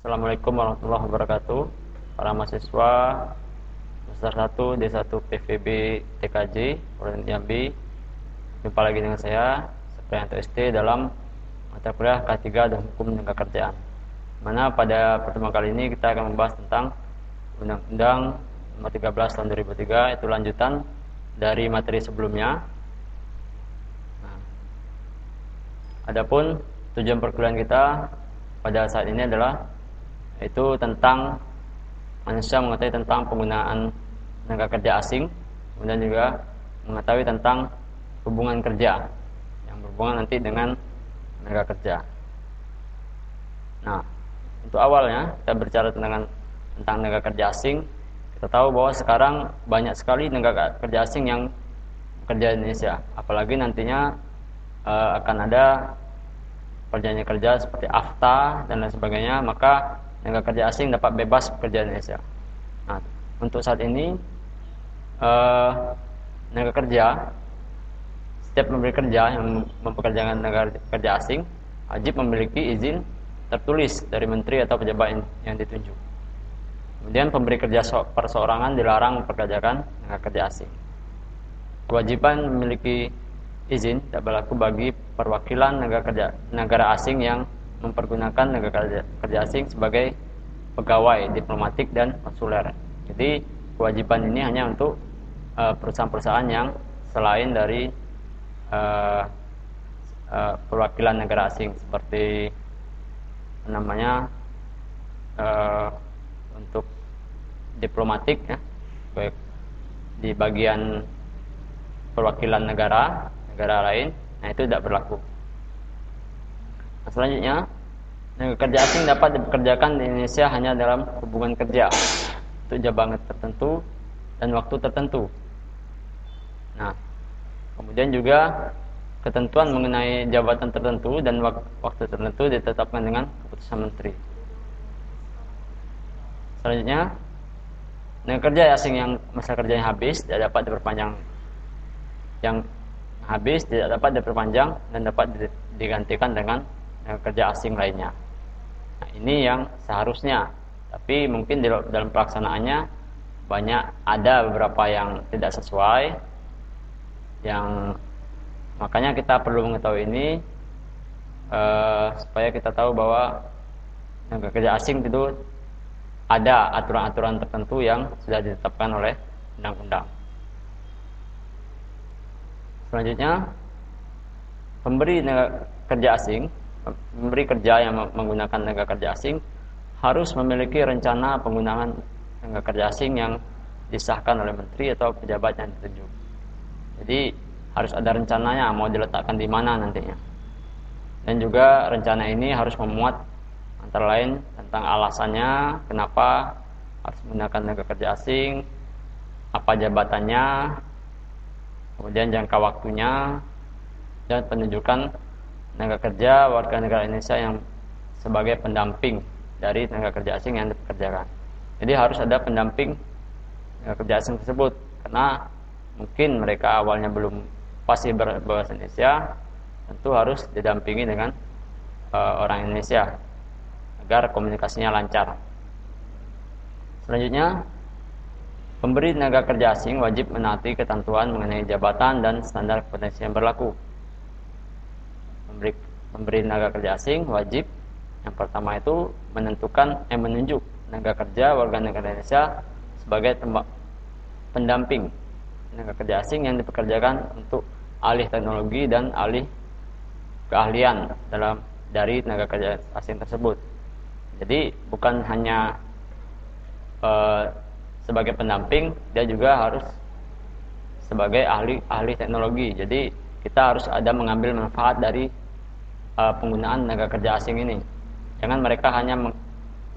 Assalamualaikum warahmatullahi wabarakatuh. Para mahasiswa semester 1 D1 PVB TKJ Provinsi Jambi. Jumpa lagi dengan saya, Supriyanto SD dalam mata kuliah K3 dan Hukum Tenaga Kerjaan. Mana pada pertemuan kali ini kita akan membahas tentang Undang-Undang Nomor 13 Tahun 2003, itu lanjutan dari materi sebelumnya. Adapun tujuan perkuliahan kita pada saat ini adalah itu tentang manusia mengetahui tentang penggunaan tenaga kerja asing, kemudian juga mengetahui tentang hubungan kerja yang berhubungan nanti dengan tenaga kerja. Nah, untuk awalnya kita berbicara tentang tenaga kerja asing. Kita tahu bahwa sekarang banyak sekali tenaga kerja asing yang bekerja di Indonesia, apalagi nantinya akan ada perjanjian kerja seperti AFTA dan lain sebagainya, maka tenaga kerja asing dapat bebas bekerja di Indonesia. Nah, untuk saat ini tenaga kerja, setiap pemberi kerja yang mempekerjakan tenaga kerja asing wajib memiliki izin tertulis dari menteri atau pejabat yang ditunjuk. Kemudian pemberi kerja perseorangan dilarang mempekerjakan tenaga kerja asing. Kewajiban memiliki izin tidak berlaku bagi perwakilan negara asing yang mempergunakan tenaga kerja asing sebagai pegawai diplomatik dan konsuler. Jadi kewajiban ini hanya untuk perusahaan-perusahaan yang selain dari perwakilan negara asing, seperti untuk diplomatik ya, baik di bagian perwakilan negara lain, nah itu tidak berlaku. Nah, selanjutnya, tenaga kerja asing dapat dipekerjakan di Indonesia hanya dalam hubungan kerja untuk jabatan tertentu dan waktu tertentu. Nah, kemudian juga ketentuan mengenai jabatan tertentu dan waktu tertentu ditetapkan dengan keputusan menteri. Selanjutnya, tenaga kerja asing yang masa kerjanya habis tidak dapat diperpanjang, dan dapat digantikan dengan kerja asing lainnya. Nah, ini yang seharusnya, tapi mungkin dalam pelaksanaannya ada beberapa yang tidak sesuai, yang makanya kita perlu mengetahui ini supaya kita tahu bahwa tenaga kerja asing itu ada aturan-aturan tertentu yang sudah ditetapkan oleh undang-undang. Selanjutnya, pemberi kerja yang menggunakan tenaga kerja asing harus memiliki rencana penggunaan tenaga kerja asing yang disahkan oleh menteri atau pejabat yang ditunjuk. Jadi harus ada rencananya mau diletakkan di mana nantinya. Dan juga rencana ini harus memuat antara lain tentang alasannya kenapa harus menggunakan tenaga kerja asing, apa jabatannya, kemudian jangka waktunya, dan penunjukan tenaga kerja warga negara Indonesia yang sebagai pendamping dari tenaga kerja asing yang dipekerjakan. Jadi harus ada pendamping tenaga kerja asing tersebut, karena mungkin mereka awalnya belum fasih berbahasa Indonesia, tentu harus didampingi dengan orang Indonesia agar komunikasinya lancar. Selanjutnya, pemberi tenaga kerja asing wajib menaati ketentuan mengenai jabatan dan standar kompetensi yang berlaku. Pemberi tenaga kerja asing wajib yang pertama itu menunjuk tenaga kerja warga negara Indonesia sebagai pendamping tenaga kerja asing yang dipekerjakan untuk alih teknologi dan alih keahlian dari tenaga kerja asing tersebut. Jadi bukan hanya sebagai pendamping, dia juga harus sebagai ahli teknologi. Jadi kita harus ada mengambil manfaat dari penggunaan tenaga kerja asing ini. Jangan mereka hanya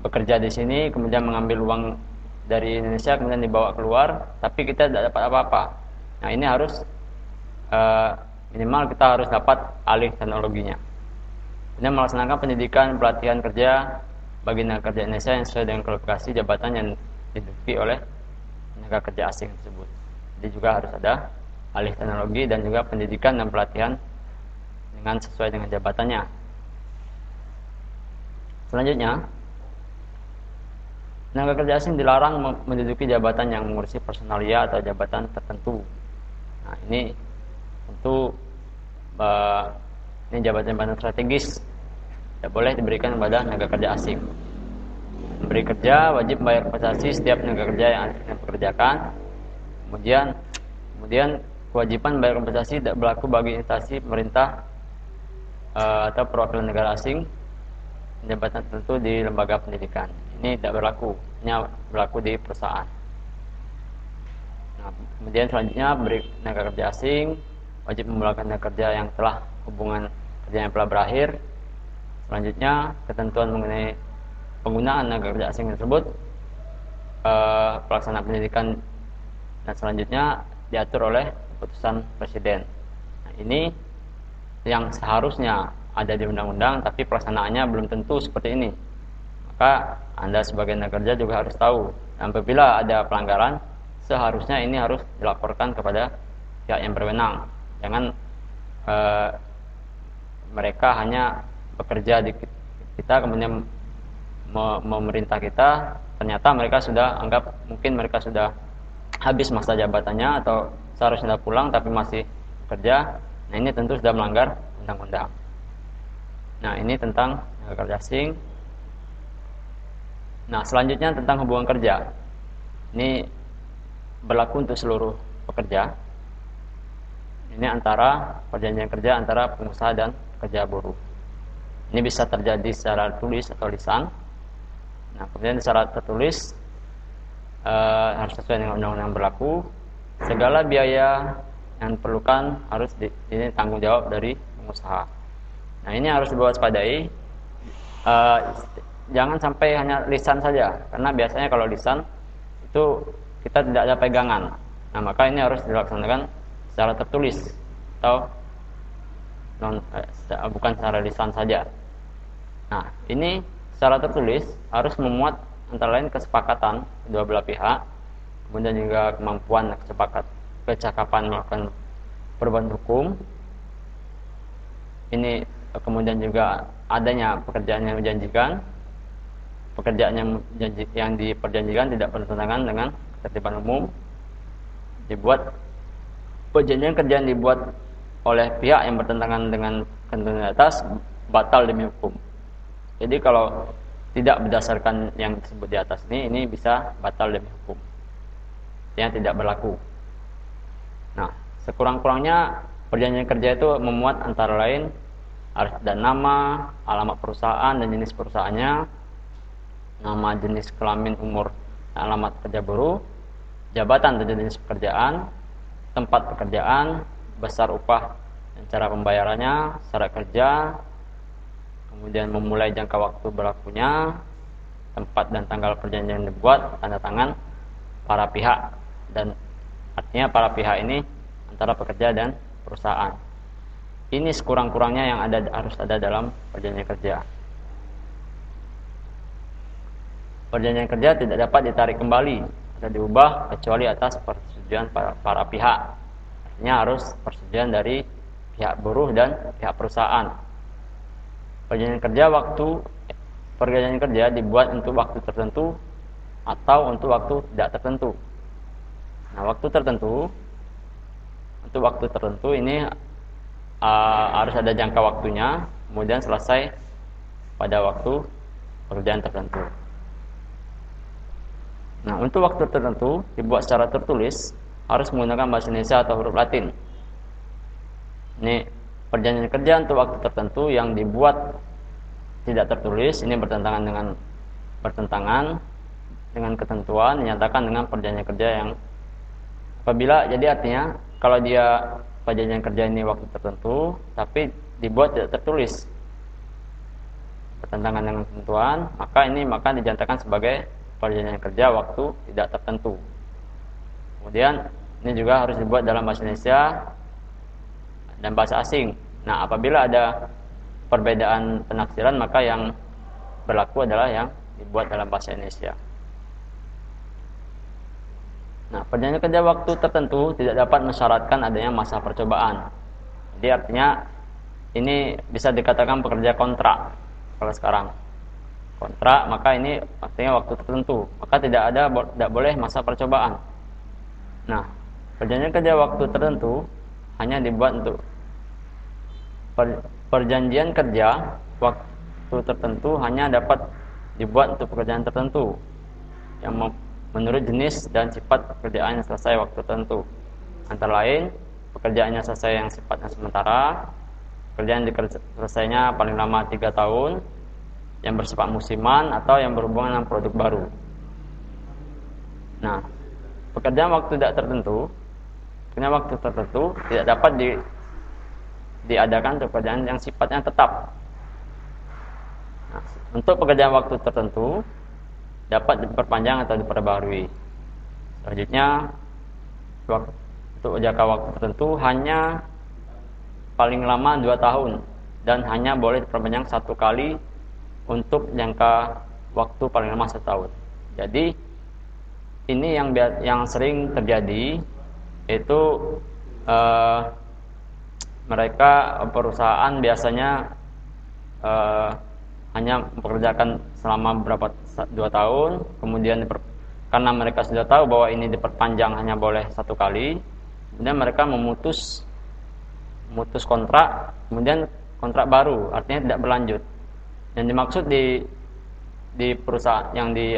bekerja di sini, kemudian mengambil uang dari Indonesia, kemudian dibawa keluar, tapi kita tidak dapat apa-apa. Nah, ini harus minimal kita harus dapat alih teknologinya. Kemudian melaksanakan pendidikan pelatihan kerja bagi tenaga kerja Indonesia yang sesuai dengan kualifikasi jabatan yang diduduki oleh tenaga kerja asing tersebut. Jadi juga harus ada alih teknologi dan juga pendidikan dan pelatihan dengan sesuai dengan jabatannya. Selanjutnya, Tenaga kerja asing dilarang menduduki jabatan yang mengurusi personalia atau jabatan tertentu. Nah, ini tentu ini jabatan-jabatan strategis tidak boleh diberikan kepada tenaga kerja asing. Memberi kerja wajib membayar kompensasi setiap tenaga kerja yang asing pekerjakan. Kemudian kewajiban membayar kompensasi tidak berlaku bagi instansi pemerintah atau perwakilan negara asing jabatan tertentu di lembaga pendidikan. Ini tidak berlaku, hanya berlaku di perusahaan. Nah, kemudian selanjutnya tenaga kerja asing wajib memulangkan tenaga kerja yang telah hubungan kerja yang telah berakhir. Selanjutnya ketentuan mengenai penggunaan tenaga kerja asing tersebut, pelaksanaan pendidikan dan selanjutnya diatur oleh keputusan presiden. Nah, ini yang seharusnya ada di undang-undang, tapi pelaksanaannya belum tentu seperti ini. Maka Anda sebagai tenaga kerja juga harus tahu, apabila ada pelanggaran, seharusnya ini harus dilaporkan kepada pihak yang berwenang. Jangan mereka hanya bekerja di kita, kemudian memerintah kita, ternyata mereka sudah anggap mungkin mereka sudah habis masa jabatannya atau seharusnya sudah pulang tapi masih bekerja. Nah, ini tentu sudah melanggar undang-undang. Nah, ini tentang tenaga kerja asing. Nah, selanjutnya tentang hubungan kerja. Ini berlaku untuk seluruh pekerja. Ini antara perjanjian kerja antara pengusaha dan pekerja buruh. Ini bisa terjadi secara tulis atau lisan. Nah, kemudian secara tertulis harus sesuai dengan undang-undang berlaku. Segala biaya yang diperlukan harus ini tanggung jawab dari pengusaha. Nah, ini harus diwaspadai. Jangan sampai hanya lisan saja, karena biasanya kalau lisan itu kita tidak ada pegangan. Nah, maka ini harus dilaksanakan secara tertulis atau bukan secara lisan saja. Nah, ini secara tertulis harus memuat antara lain kesepakatan kedua belah pihak, kemudian juga kemampuan kecakapan melakukan perbuatan hukum. Ini kemudian juga adanya pekerjaan yang menjanjikan, pekerjaan yang diperjanjikan tidak bertentangan dengan ketertiban umum. Dibuat perjanjian kerja yang dibuat oleh pihak yang bertentangan dengan ketentuan di atas batal demi hukum. Jadi kalau tidak berdasarkan yang disebut di atas ini bisa batal demi hukum, yang tidak berlaku. Nah, sekurang-kurangnya perjanjian kerja itu memuat antara lain harus ada nama, alamat perusahaan dan jenis perusahaannya, nama, jenis kelamin, umur, alamat kerja buruh, jabatan dan jenis pekerjaan, tempat pekerjaan, besar upah dan cara pembayarannya, syarat kerja, kemudian memulai jangka waktu berlakunya, tempat dan tanggal perjanjian yang dibuat, tanda tangan para pihak, dan artinya para pihak ini antara pekerja dan perusahaan. Ini sekurang-kurangnya yang harus ada dalam perjanjian kerja. Perjanjian kerja tidak dapat ditarik kembali atau diubah kecuali atas persetujuan para pihak. Artinya harus persetujuan dari pihak buruh dan pihak perusahaan. Perjanjian kerja dibuat untuk waktu tertentu atau untuk waktu tidak tertentu. Nah, untuk waktu tertentu ini harus ada jangka waktunya, kemudian selesai pada waktu pekerjaan tertentu. Nah, untuk waktu tertentu dibuat secara tertulis harus menggunakan bahasa Indonesia atau huruf Latin. Ini perjanjian kerja untuk waktu tertentu yang dibuat tidak tertulis ini bertentangan dengan ketentuan dinyatakan dengan perjanjian kerja yang apabila, jadi artinya kalau dia perjanjian kerja ini waktu tertentu tapi dibuat tidak tertulis bertentangan dengan ketentuan, maka dinyatakan sebagai perjanjian kerja waktu tidak tertentu. Kemudian ini juga harus dibuat dalam bahasa Indonesia dan bahasa asing. Nah, apabila ada perbedaan penafsiran, maka yang berlaku adalah yang dibuat dalam bahasa Indonesia. Nah, perjanjian kerja waktu tertentu tidak dapat mensyaratkan adanya masa percobaan. Jadi artinya ini bisa dikatakan pekerja kontrak kalau sekarang. kontrak, maka ini artinya waktu tertentu, maka tidak boleh masa percobaan. Nah, perjanjian kerja waktu tertentu hanya dibuat untuk perjanjian kerja waktu tertentu hanya dapat dibuat untuk pekerjaan tertentu yang menurut jenis dan sifat pekerjaan yang selesai waktu tertentu. Antara lain, pekerjaannya selesai yang sifatnya sementara, pekerjaan selesainya paling lama 3 tahun, yang bersifat musiman, atau yang berhubungan dengan produk baru. Nah, pekerjaan waktu tidak tertentu tidak dapat diadakan untuk pekerjaan yang sifatnya tetap. Nah, untuk pekerjaan waktu tertentu dapat diperpanjang atau diperbarui. Selanjutnya, untuk jangka waktu tertentu hanya paling lama 2 tahun dan hanya boleh diperpanjang 1 kali untuk jangka waktu paling lama 1 tahun. Jadi ini yang sering terjadi, yaitu perusahaan biasanya hanya mempekerjakan selama 2 tahun, kemudian karena mereka sudah tahu bahwa ini diperpanjang hanya boleh 1 kali, kemudian mereka memutus kontrak, kemudian kontrak baru, artinya tidak berlanjut. Yang dimaksud di perusahaan yang di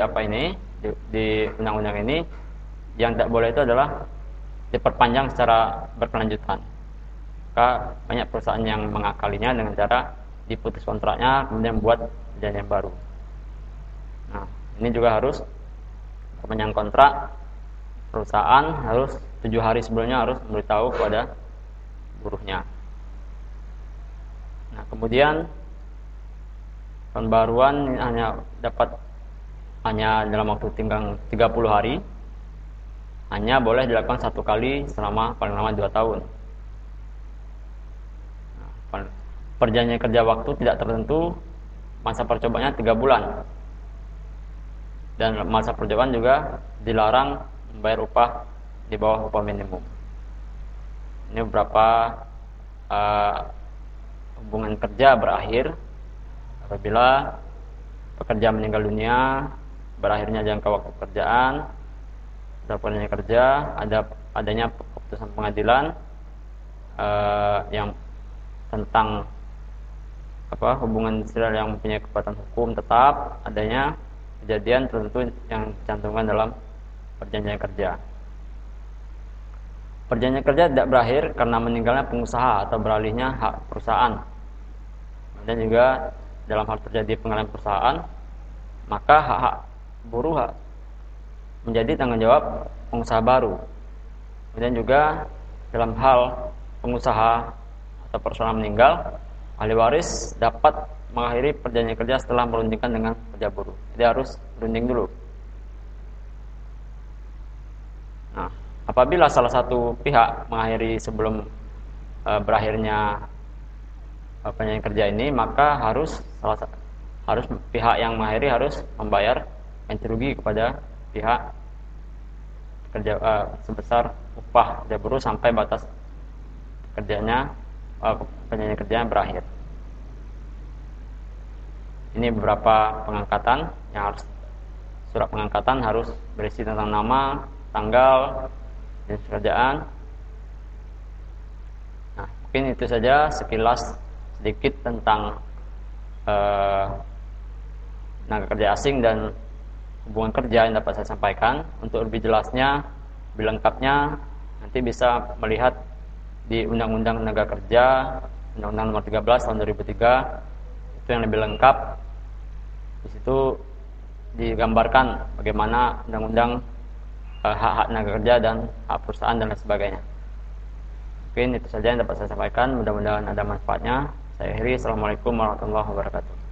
undang-undang ini, yang tidak boleh itu adalah diperpanjang secara berkelanjutan. Maka banyak perusahaan yang mengakalinya dengan cara diputus kontraknya, kemudian buat perjanjian baru. Nah, ini juga harus perpanjang kontrak, perusahaan harus 7 hari sebelumnya harus memberitahu kepada buruhnya. Nah, kemudian pembaruan hanya dalam waktu tinggal 30 hari, hanya boleh dilakukan 1 kali selama paling lama 2 tahun. Nah, perjanjian kerja waktu tidak tertentu, masa percobaannya 3 bulan, dan masa percobaan juga dilarang membayar upah di bawah upah minimum. Ini beberapa hubungan kerja berakhir apabila pekerja meninggal dunia, berakhirnya jangka waktu pekerjaan, perjanjian kerja, adanya keputusan pengadilan yang tentang hubungan industrial yang mempunyai kekuatan hukum tetap, adanya kejadian tertentu yang dicantumkan dalam perjanjian kerja. Perjanjian kerja tidak berakhir karena meninggalnya pengusaha atau beralihnya hak perusahaan. Dan juga dalam hal terjadi pengalihan perusahaan, maka hak buruh menjadi tanggung jawab pengusaha baru. Kemudian juga dalam hal pengusaha atau perusahaan meninggal, ahli waris dapat mengakhiri perjanjian kerja setelah merundingkan dengan pekerja buruh. Jadi harus berunding dulu. Nah, apabila salah satu pihak mengakhiri sebelum berakhirnya perjanjian kerja ini, maka harus pihak yang mengakhiri harus membayar ganti rugi kepada pihak kerja sebesar upah kerja buruh sampai batas perjanjian kerjanya berakhir. Ini beberapa pengangkatan yang surat pengangkatan harus berisi tentang nama, tanggal, jenis pekerjaan. Nah, mungkin itu saja sekilas sedikit tentang tenaga kerja asing dan hubungan kerja yang dapat saya sampaikan. Untuk lebih jelasnya, lebih lengkapnya, nanti bisa melihat di Undang-Undang Tenaga Kerja, Undang-Undang Nomor 13 Tahun 2003, itu yang lebih lengkap. Di situ digambarkan bagaimana undang-undang hak-hak tenaga kerja dan hak perusahaan dan lain sebagainya. Mungkin itu saja yang dapat saya sampaikan. Mudah-mudahan ada manfaatnya. Saya akhiri. Assalamualaikum warahmatullahi wabarakatuh.